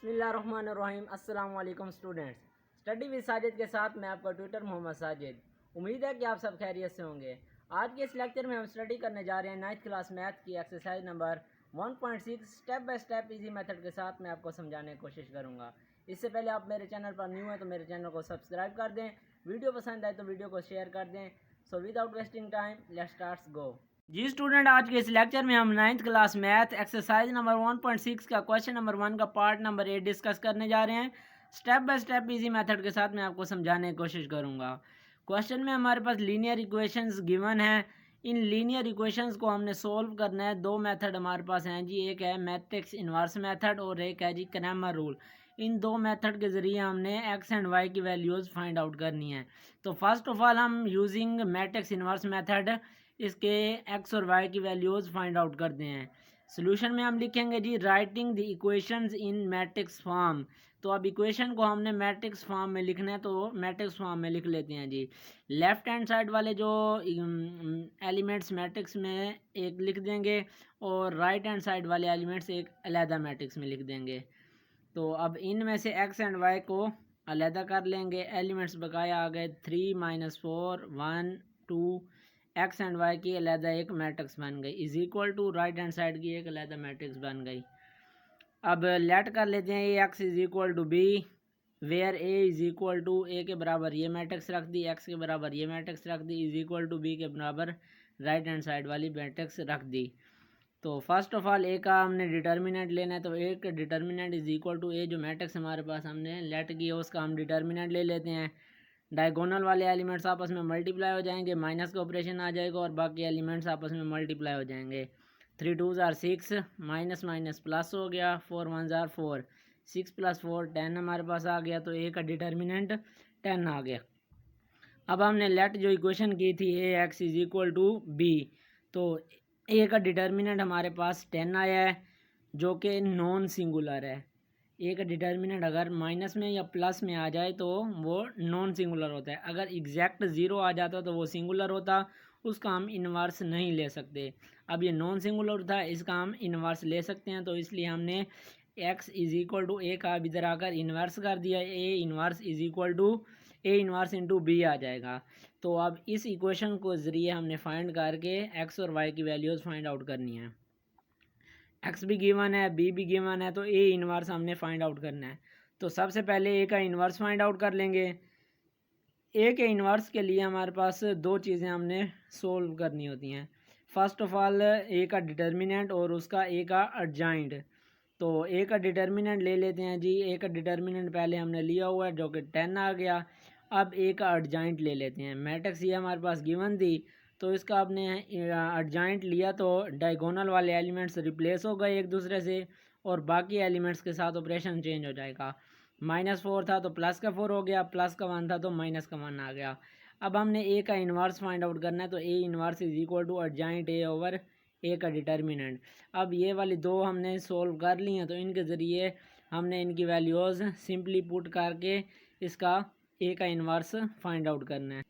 बिस्मिल्लाहिर्रहमानिर्रहीम। अस्सलाम वालेकुम स्टूडेंट्स, स्टडी विद साजिद के साथ मैं आपका ट्यूटर मोहम्मद साजिद। उम्मीद है कि आप सब खैरियत से होंगे। आज के इस लेक्चर में हम स्टडी करने जा रहे हैं 9th क्लास मैथ की exercise number 1.6 step by step easy method के साथ मैं आपको समझाने की कोशिश करूँगा। इससे पहले आप मेरे चैनल पर न्यू हैं तो मेरे चैनल को सब्सक्राइब कर दें, वीडियो पसंद आए तो वीडियो को शेयर कर दें। So without wasting time let's start go. जी स्टूडेंट, आज के इस लेक्चर में हम 9th class math exercise number 1.6 का क्वेश्चन नंबर 1 का पार्ट नंबर 8 डिस्कस करने जा रहे हैं। Step by step easy method के साथ मैं आपको समझाने की कोशिश करूंगा। क्वेश्चन में हमारे पास लीनियर इक्वेशंस गिवन है। इन लीनियर इक्वेशंस को हमने सोल्व करना है। दो मेथड हमारे पास हैं जी, एक है मैट्रिक्स इन्वर्स मेथड और एक है जी क्रैमर रूल। इन दो मेथड के ज़रिए हमने एक्स एंड वाई की वैल्यूज़ फाइंड आउट करनी है। तो फर्स्ट ऑफ ऑल हम यूजिंग मैट्रिक्स इन्वर्स मेथड इसके एक्स और वाई की वैल्यूज़ फाइंड आउट करते हैं। सोल्यूशन में हम लिखेंगे जी writing the equations in matrix form. तो अब इक्वेशन को हमने मैट्रिक्स फॉर्म में लिखना है, तो मैट्रिक्स फॉर्म में लिख लेते हैं जी। लेफ़्ट हैंड साइड वाले जो एलिमेंट्स मैट्रिक्स में एक लिख देंगे और राइट हैंड साइड वाले एलिमेंट्स एक अलहदा मैट्रिक्स में लिख देंगे। तो अब इनमें से एक्स एंड वाई को अलहदा कर लेंगे। एलिमेंट्स बकाया आ गए 3 - 4 1 2। एक्स एंड वाई की अलहदा एक मैट्रिक्स बन गई is equal to right hand side की एक अलहदा मैट्रिक्स बन गई। अब लेट कर लेते हैं A X is equal to B where A is equal to A के बराबर ये मैट्रिक्स रख दी, एक्स के बराबर ये मैट्रिक्स रख दी, इज इक्वल टू बी के बराबर राइट हैंड साइड वाली मैट्रिक्स रख दी। तो फर्स्ट ऑफ ऑल ए का हमने डिटर्मिनेंट लेना है, तो ए का डिटर्मिनेंट इज इक्वल टू ए जो मैट्रिक्स हमारे पास हमने लेट की है उसका हम डिटर्मिनेंट ले लेते हैं। डायगोनल वाले एलिमेंट्स आपस में मल्टीप्लाई हो जाएंगे, माइनस का ऑपरेशन आ जाएगा और बाकी एलिमेंट्स आपस में मल्टीप्लाई हो जाएंगे। 3 2 = 6, माइनस माइनस प्लस हो गया, 4 1 = 4, 6 + 4 10 हमारे पास आ गया। तो ए का डिटर्मिनेंट 10 आ गया। अब हमने लेट जो इक्वेशन की थी A X is equal to B, तो ए का डिटर्मिनेंट हमारे पास 10 आया है जो कि नॉन सिंगुलर है। ए का डिटर्मिनेंट अगर माइनस में या प्लस में आ जाए तो वो नॉन सिंगुलर होता है। अगर एग्जैक्ट ज़ीरो आ जाता तो वो सिंगुलर होता, उसका हम इन्वर्स नहीं ले सकते। अब ये नॉन सिंगुलर था, इसका हम इन्वर्स ले सकते हैं, तो इसलिए हमने X is equal to A का इधर आकर इन्वर्स कर दिया। A inverse is equal to A inverse into B आ जाएगा। तो अब इस इक्वेशन को ज़रिए हमने फाइंड करके एक्स और वाई की वैल्यूज़ फाइंड आउट करनी है। एक्स भी गिवन है, बी भी गिवन है, तो ए इन्वर्स हमने फाइंड आउट करना है। तो सबसे पहले ए का इन्वर्स फाइंड आउट कर लेंगे। ए के इन्वर्स के लिए हमारे पास दो चीज़ें हमने सोल्व करनी होती हैं। फर्स्ट ऑफ ऑल ए का डिटर्मिनेंट और उसका ए का एडजॉइंट। तो ए का डिटर्मिनेंट ले लेते हैं जी। ए का डिटर्मिनेंट पहले हमने लिया हुआ है जो कि 10 आ गया। अब ए का एडजॉइंट ले लेते हैं। मैट्रिक्स ये हमारे पास गिवन थी, तो इसका आपने एडजॉइंट लिया तो डायगोनल वाले एलिमेंट्स रिप्लेस हो गए एक दूसरे से और बाकी एलिमेंट्स के साथ ऑपरेशन चेंज हो जाएगा। -4 था तो प्लस का 4 हो गया, प्लस का 1 था तो माइनस का 1 आ गया। अब हमने ए का इन्वर्स फाइंड आउट करना है, तो A inverse is equal to adjoint A over A का डिटर्मिनेंट। अब ये वाली दो हमने सोल्व कर ली हैं, तो इनके ज़रिए हमने इनकी वैल्यूज़ सिंपली पुट करके इसका ए का इन्वर्स फाइंड आउट करना है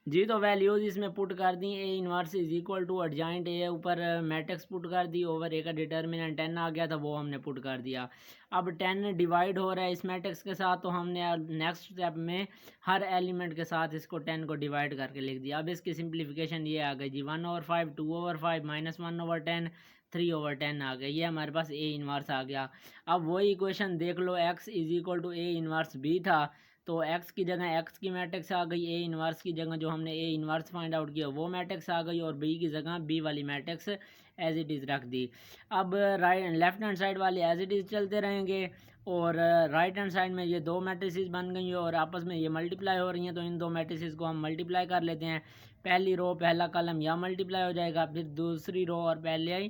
जी। तो वैल्यूज़ इसमें पुट कर दी। A inverse is equal to adjoint A ऊपर मैट्रिक्स पुट कर दी, ओवर ए का डिटर्मिनेंट 10 आ गया था वो हमने पुट कर दिया। अब 10 डिवाइड हो रहा है इस मैट्रिक्स के साथ, तो हमने नेक्स्ट स्टेप में हर एलिमेंट के साथ इसको 10 को डिवाइड करके लिख दिया। अब इसकी सिंप्लीफिकेशन ये आ गई जी 1/5, 2/5, -1/10, 3/10 आ गया। ये हमारे पास ए इन्वर्स आ गया। अब वही इक्वेशन देख लो, X is equal to A inverse B था, तो एक्स की जगह एक्स की मैट्रिक्स आ गई, ए इन्वर्स की जगह जो हमने ए इन्वर्स फाइंड आउट किया वो मैट्रिक्स आ गई और बी की जगह बी वाली मैट्रिक्स एज इट इज़ रख दी। अब राइट लेफ्ट हैंड साइड वाले एज इट इज़ चलते रहेंगे और राइट हैंड साइड में ये दो मैट्रिसेस बन गई और आपस में ये मल्टीप्लाई हो रही हैं, तो इन दो मैट्रिसेस को हम मल्टीप्लाई कर लेते हैं। पहली रो पहला कॉलम यहाँ मल्टीप्लाई हो जाएगा, फिर दूसरी रो और पहले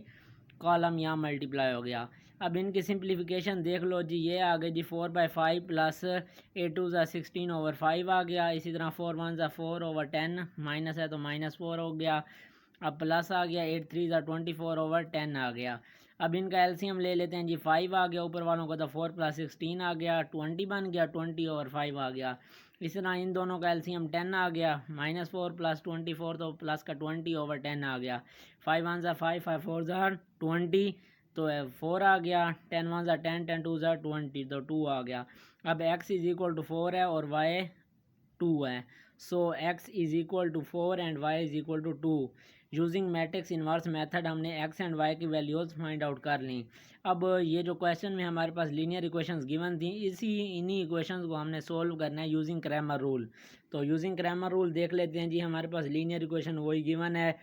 कॉलम यहाँ मल्टीप्लाई हो गया। अब इनकी सिंप्लीफिकेशन देख लो जी, ये आ गई जी 4/5 प्लस 8 2 = 16/5 आ गया। इसी तरह 4 1 = 4/10, माइनस है तो -4 हो गया। अब प्लस आ गया 8 3 = 24/10 आ गया। अब इनका एलसीएम ले लेते हैं जी। 5 आ गया ऊपर वालों का, तो 4 + 16 आ गया, 20 बन गया, 20/5 आ गया। इस तरह इन दोनों का एलसीएम 10 आ गया, -4 + 24 तो प्लस का 20/10 आ गया। 5 1 = 5, 5 4 = 20, तो 4 आ गया, 10 वन ज़ा 10, 10 टू ज़ा 20, तो 2 आ गया। अब x इज़ इक्वल टू 4 है और y 2 है। So x is equal to 4 and y is equal to 2। Using matrix inverse method हमने x एंड y की वैल्यूज़ फाइंड आउट कर ली। अब ये जो क्वेश्चन में हमारे पास लीनियर इक्वेशंस गिवन थी, इन्हीं इक्वेशंस को हमने सोल्व करना है यूजिंग क्रैमर रूल। तो यूजिंग क्रैमर रूल देख लेते हैं जी। हमारे पास लीनियर इक्वेशन वही गिवन है,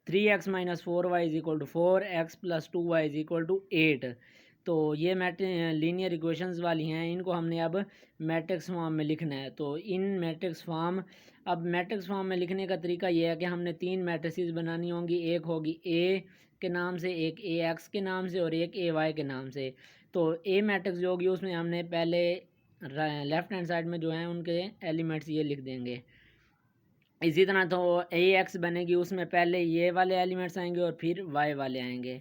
3x minus 4y is equal to 4, x plus 2y is equal to 8। तो ये लीनियर इक्वेशंस वाली हैं, इनको हमने अब मैट्रिक्स फॉर्म में लिखना है। तो इन मैट्रिक्स फॉर्म, अब मैट्रिक्स फॉर्म में लिखने का तरीका ये है कि हमने 3 मैट्रिसेस बनानी होंगी। एक होगी ए के नाम से, एक ए एक्स के नाम से और एक ए वाई के नाम से। तो ए मैट्रिक्स जो होगी उसमें हमने पहले लेफ़्ट हैंड साइड में जो है उनके एलिमेंट्स ये लिख देंगे। इसी तरह तो ए एक्स बनेगी, उसमें पहले ये वाले एलिमेंट्स आएंगे और फिर वाई वाले आएंगे।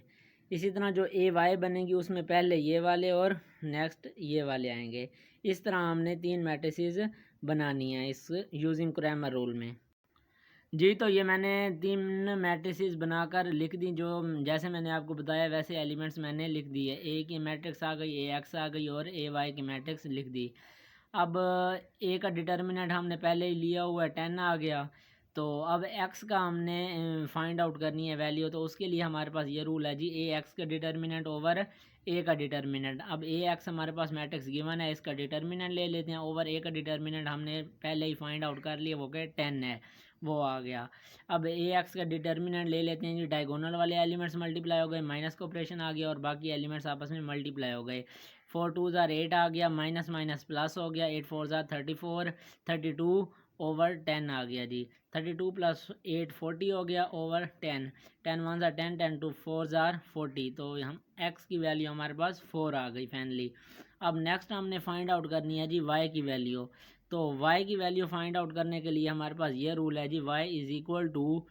इसी तरह जो ए वाई बनेगी उसमें पहले ये वाले और नेक्स्ट ये वाले आएंगे। इस तरह हमने 3 मैट्रिसेस बनानी है इस यूजिंग क्रैमर रूल में जी। तो ये मैंने 3 मैट्रिसेस बनाकर लिख दी, जो जैसे मैंने आपको बताया वैसे एलिमेंट्स मैंने लिख दिए। ए की मैट्रिक्स आ गई, ए एक्स आ गई और ए वाई की मैट्रिक्स लिख दी। अब ए का डिटर्मिनेंट हमने पहले ही लिया हुआ है, 10 आ गया। तो अब एक्स का हमने फाइंड आउट करनी है वैल्यू, तो उसके लिए हमारे पास ये रूल है जी, ए एक्स का डिटर्मिनेंट ओवर ए का डिटर्मिनेंट। अब ए एक्स हमारे पास मैट्रिक्स गिवन है, इसका डिटर्मिनेंट ले लेते हैं, ओवर ए का डिटर्मिनेंट हमने पहले ही फाइंड आउट कर लिया, वो क्या 10 है, वो आ गया। अब ए एक्स का डिटर्मिनेंट ले लेते हैं जी, डायगोनल वाले एलिमेंट्स मल्टीप्लाई हो गए, माइनस का ऑपरेशन आ गया और बाकी एलिमेंट्स आपस में मल्टीप्लाई हो गए। 4 टू ज़ार 8 आ गया, माइनस माइनस प्लस हो गया, 8 4 ज़ार 34, 32 ओवर 10 आ गया जी। 32 प्लस 8 40 हो गया ओवर 10, 10 वन ज़ार 10, 10 टू 4 ज़ार 40। तो हम एक्स की वैल्यू हमारे पास 4 आ गई फाइनली। अब नेक्स्ट हमने फाइंड आउट करनी है जी वाई की वैल्यू। तो y की वैल्यू फाइंड आउट करने के लिए हमारे पास ये रूल है जी, y is equal to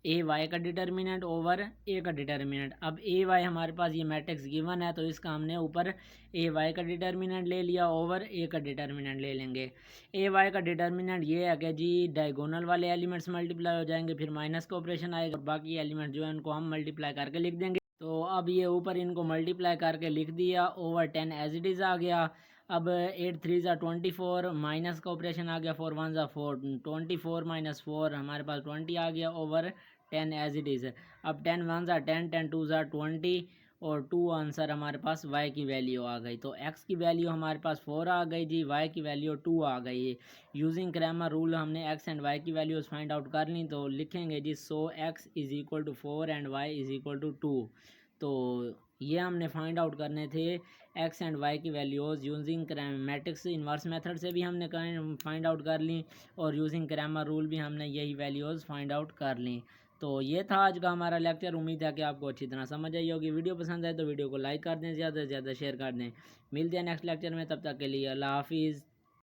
A y का डिटर्मिनेंट ओवर ए का डिटर्मिनेंट। अब ए वाई हमारे पास ये मैट्रिक्स गिवन है, तो इसका हमने ऊपर ए वाई का डिटर्मिनेंट ले लिया, ओवर ए का डिटर्मिनेंट ले लेंगे। ए वाई का डिटर्मिनेंट ये है कि जी डायगोनल वाले एलिमेंट्स मल्टीप्लाई हो जाएंगे, फिर माइनस का ऑपरेशन आएगा, बाकी एलिमेंट जो है उनको हम मल्टीप्लाई करके लिख देंगे। तो अब ये ऊपर इनको मल्टीप्लाई करके लिख दिया, ओवर 10 एज इट इज़ आ गया। अब 8 3 ज़ा 24, माइनस का ऑपरेशन आ गया, 4 1 ज़ा 4, 24 माइनस 4 हमारे पास 20 आ गया, ओवर 10 एज इट इज़। अब 10 1 ज़ा 10, 10 2 ज़ा 20 और 2 आंसर हमारे पास y की वैल्यू आ गई। तो x की वैल्यू हमारे पास 4 आ गई जी, y की वैल्यू 2 आ गई। यूजिंग क्रैमर रूल हमने x एंड y की वैल्यूज़ फाइंड आउट कर ली। तो लिखेंगे जी, so x is equal to 4 and y is equal to 2। तो ये हमने फाइंड आउट करने थे एक्स एंड वाई की values using matrix inverse method से भी हमने फाइंड आउट कर ली और यूजिंग क्रैमर रूल भी हमने यही वैल्यूज़ फाइंड आउट कर ली। तो ये था आज का हमारा लेक्चर। उम्मीद है कि आपको अच्छी तरह समझ आई होगी। वीडियो पसंद आए तो वीडियो को लाइक कर दें, ज़्यादा से ज़्यादा शेयर कर दें। मिलते हैं नेक्स्ट लेक्चर में, तब तक के लिए अल्लाह हाफिज़।